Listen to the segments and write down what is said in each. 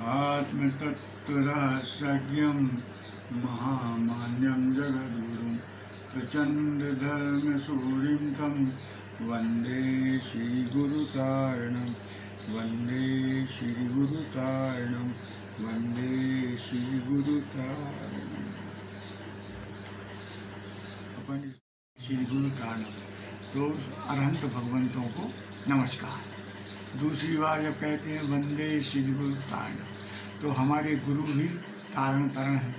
आत्मतत्त्वरहस्यज्ञं महामान्यं जगद्गुरुं प्रचण्डधर्मसूरिं तं वन्दे श्रीगुरुतारणं वन्दे श्रीगुरुतारणं वन्दे श्रीगुरुतारणम्। अपन श्रीगुरुतारणम तो अरहंत भगवंतों को नमस्कार। दूसरी बार जब कहते हैं वंदे श्री गुरु तारण, तो हमारे गुरु भी तारण तरण हैं,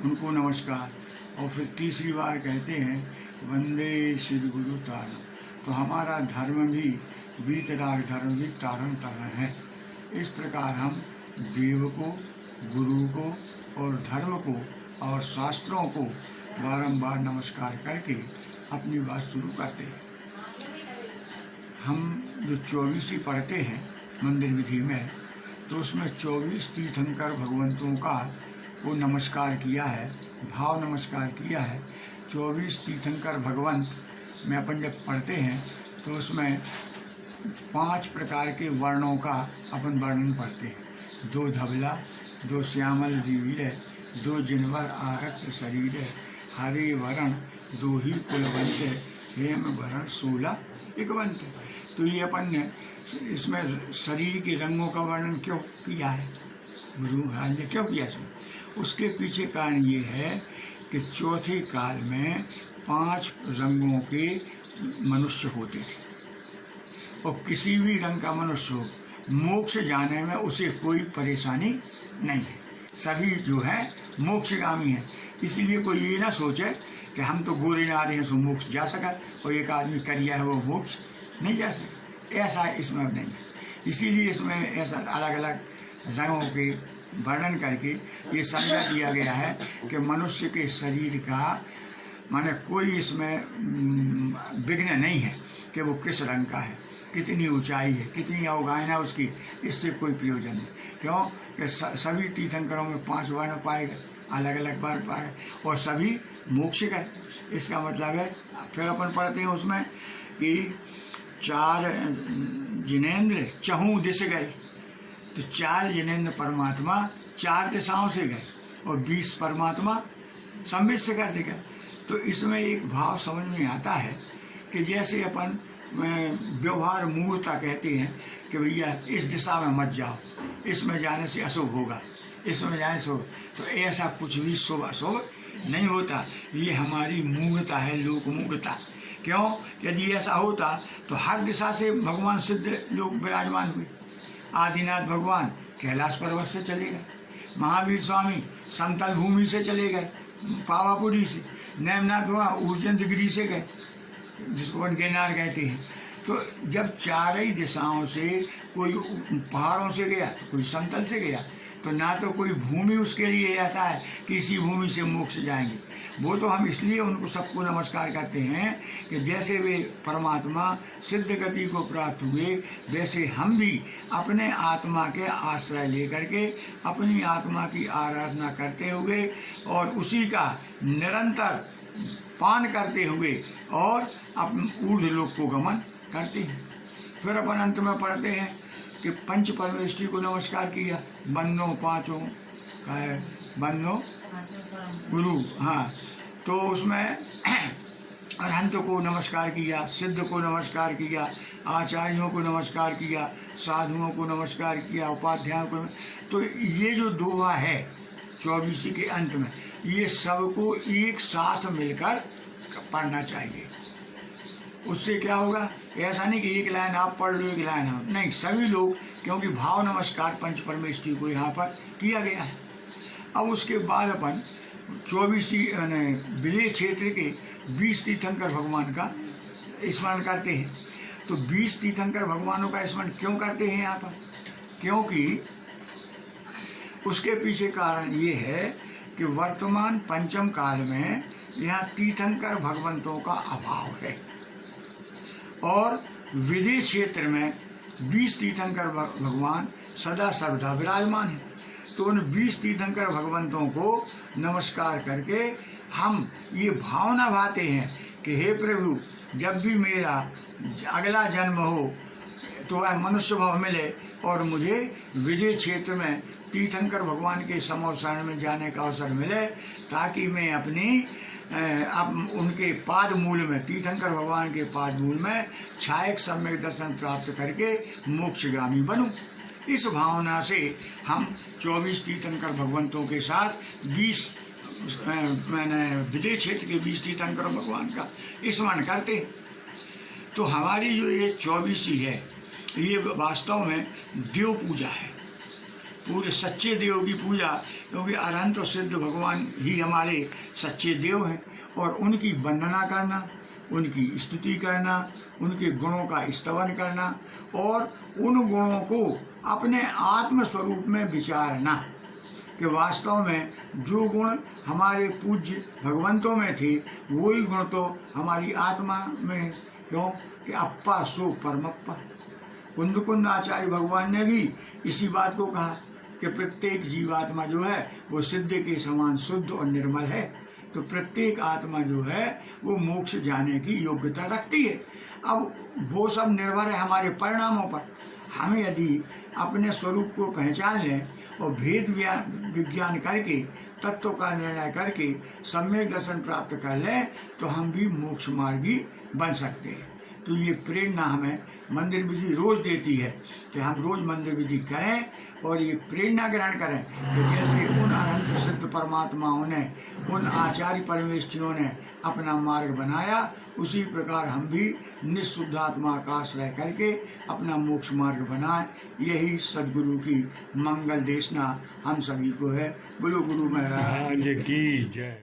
उनको नमस्कार। और फिर तीसरी बार कहते हैं वंदे श्री गुरु तारण, तो हमारा धर्म भी वीतराग धर्म भी तारण तरण है। इस प्रकार हम देव को, गुरु को और धर्म को और शास्त्रों को बारंबार नमस्कार करके अपनी बात शुरू करते हैं। हम जो 24 पढ़ते हैं मंदिर विधि में, तो उसमें 24 तीर्थंकर भगवंतों का वो नमस्कार किया है, भाव नमस्कार किया है। 24 तीर्थंकर भगवंत में अपन जब पढ़ते हैं तो उसमें 5 प्रकार के वर्णों का अपन वर्णन पढ़ते हैं। 2 धवला, 2 श्यामल दिव्य, 2 जिनवर आरक्त शरीर, हरे वरण 2 ही कुलवंत, हेम वरण 16 एकवंत। तो ये अपन ने इसमें शरीर के रंगों का वर्णन क्यों किया है, गुरु महाराज ने क्यों किया इसमें? उसके पीछे कारण ये है कि चौथे काल में 5 रंगों के मनुष्य होते थे, और किसी भी रंग का मनुष्य हो, मोक्ष जाने में उसे कोई परेशानी नहीं है। सभी जो है मोक्षगामी हैं। इसीलिए कोई ये ना सोचे कि हम तो गोरे नारे हैं सो मोक्ष जा सका, और एक आदमी करिया है वो मोक्ष नहीं जा सकता, ऐसा इसमें नहीं है। इसीलिए इसमें ऐसा अलग अलग रंगों के वर्णन करके ये समझा दिया गया है कि मनुष्य के शरीर का माने कोई इसमें विघ्न नहीं है कि वो किस रंग का है, कितनी ऊंचाई है, कितनी अवगाहना उसकी, इससे कोई प्रयोजन नहीं। क्यों कि सभी तीर्थंकरों में 5 वर्ण पाए गए, अलग अलग वर्ण पाए, और सभी मोक्ष गए। इसका मतलब है फिर अपन पढ़ते हैं उसमें कि 4 जिनेंद्र चहु दिश गए, तो 4 जिनेंद्र परमात्मा 4 दिशाओं से गए, और 20 परमात्मा संबित से कैसे गए। तो इसमें एक भाव समझ में आता है कि जैसे अपन व्यवहार मूर्ता कहते हैं कि भैया इस दिशा में मत जाओ, इसमें जाने से अशुभ होगा, इसमें जाने से, तो ऐसा कुछ भी शुभ अशुभ नहीं होता। ये हमारी मूर्ता है, लोक मूर्ता। क्यों? यदि ऐसा होता तो हर दिशा से भगवान सिद्ध लोग विराजमान हुए। आदिनाथ भगवान कैलाश पर्वत से चले गए, महावीर स्वामी समतल भूमि से चले गए, पावापुरी से, नेमनाथ भगवान ऊर्जंतगिरी से गए, जिसको गिरनार कहते हैं। तो जब 4 ही दिशाओं से, कोई पहाड़ों से गया, कोई समतल से गया, तो ना तो कोई भूमि उसके लिए ऐसा है कि इसी भूमि से मोक्ष जाएंगे। वो तो हम इसलिए उनको सबको नमस्कार करते हैं कि जैसे वे परमात्मा सिद्ध गति को प्राप्त हुए, वैसे हम भी अपने आत्मा के आश्रय लेकर के अपनी आत्मा की आराधना करते हुए और उसी का निरंतर पान करते हुए और अपने ऊर्ध्व लोक को गमन करते हैं। फिर अपन अंत में पढ़ते हैं कि पंच परमेष्ठी को नमस्कार किया, बंदो 5 का है, बंदो गुरु, हाँ। तो उसमें अरहंत को नमस्कार किया, सिद्ध को नमस्कार किया, आचार्यों को नमस्कार किया, साधुओं को नमस्कार किया, उपाध्यायों को। तो ये जो दोहा है 24 के अंत में, ये सबको एक साथ मिलकर पढ़ना चाहिए। उससे क्या होगा? ऐसा नहीं कि एक लाइन आप पढ़ लो, एक लाइन हम, नहीं, सभी लोग, क्योंकि भाव नमस्कार पंच परमेष्ठी को यहाँ पर किया गया है। अब उसके बाद अपन 24 विलेय क्षेत्र के 20 तीर्थंकर भगवान का स्मरण करते हैं। तो 20 तीर्थंकर भगवानों का स्मरण क्यों करते हैं यहाँ पर? क्योंकि उसके पीछे कारण ये है कि वर्तमान पंचम काल में यहाँ तीर्थंकर भगवंतों का अभाव है, और विदेश क्षेत्र में 20 तीर्थंकर भगवान सदा सर्वदा विराजमान हैं। तो उन 20 तीर्थंकर भगवंतों को नमस्कार करके हम ये भावना भाते हैं कि हे प्रभु, जब भी मेरा अगला जन्म हो तो वह मनुष्य भाव मिले और मुझे विजय क्षेत्र में तीर्थंकर भगवान के समो शरण में जाने का अवसर मिले, ताकि मैं अपनी अब उनके पाद मूल में, तीर्थंकर भगवान के पाद मूल में छायक सम्यक दर्शन प्राप्त करके मोक्षगामी बनूं। इस भावना से हम 24 तीर्थंकर भगवंतों के साथ 20 मैंने विदेश क्षेत्र के 20 तीर्थंकर भगवान का स्मरण करते। तो हमारी जो ये 24 ही है, ये वास्तव में देव पूजा है, पूरे सच्चे देव की पूजा, क्योंकि अनंत और सिद्ध भगवान ही हमारे सच्चे देव हैं। और उनकी वंदना करना, उनकी स्तुति करना, उनके गुणों का स्तवन करना और उन गुणों को अपने आत्म स्वरूप में विचारना कि वास्तव में जो गुण हमारे पूज्य भगवंतों में थे, वही गुण तो हमारी आत्मा में, क्यों कि अप्पा सो परमप्पा। कुंद आचार्य भगवान ने भी इसी बात को कहा कि प्रत्येक जीवात्मा जो है वो सिद्ध के समान शुद्ध और निर्मल है। तो प्रत्येक आत्मा जो है वो मोक्ष जाने की योग्यता रखती है। अब वो सब निर्भर है हमारे परिणामों पर। हमें यदि अपने स्वरूप को पहचान लें और भेद विज्ञान करके, तत्व का निर्णय करके सम्यक दर्शन प्राप्त कर लें, तो हम भी मोक्ष मार्गी बन सकते हैं। तो ये प्रेरणा हमें मंदिर विधि रोज देती है कि हम रोज मंदिर विधि करें और ये प्रेरणा ग्रहण करें कि जैसे उन अनंत सिद्ध परमात्माओं ने, उन आचार्य परमेष्ठियों ने अपना मार्ग बनाया, उसी प्रकार हम भी निःशुद्धात्मा का आश्रय करके अपना मोक्ष मार्ग बनाएं। यही सद्गुरु की मंगल देशना हम सभी को है। बोलो गुरु महाराज की जय।